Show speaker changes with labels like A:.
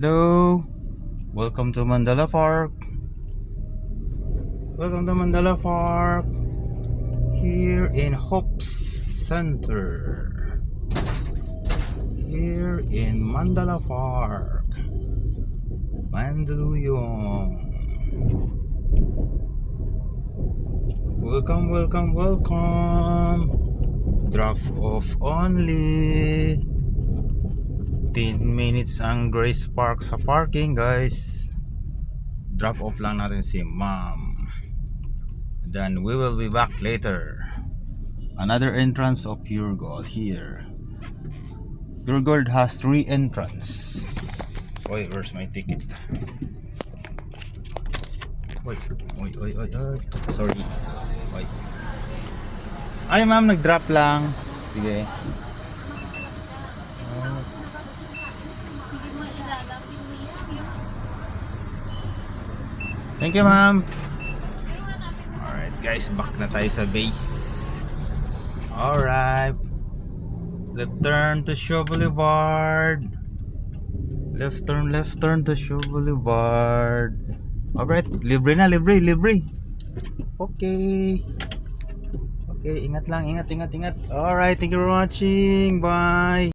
A: Hello, welcome to Mandala Park. Welcome to Mandala Park. Here in Hope Center. Here in Mandala Park. Mandaluyong. Welcome, welcome, welcome. Drop off only. 10 minutes ang Grace Park sa parking, guys. Drop off lang natin si ma'am. Then we will be back later. Another entrance of Pure Gold here. Pure Gold has 3 entrances. Wait, where's my ticket? Wait. Sorry. Wait. Ay ma'am, nag-drop lang. Sige. Thank you, ma'am. Alright, guys, back na tayo sa base. Alright. Left turn to Shaw Boulevard. Left turn to Shaw Boulevard. Alright, libre na, libre. Okay. Okay, ingat lang, ingat. Alright, thank you for watching. Bye.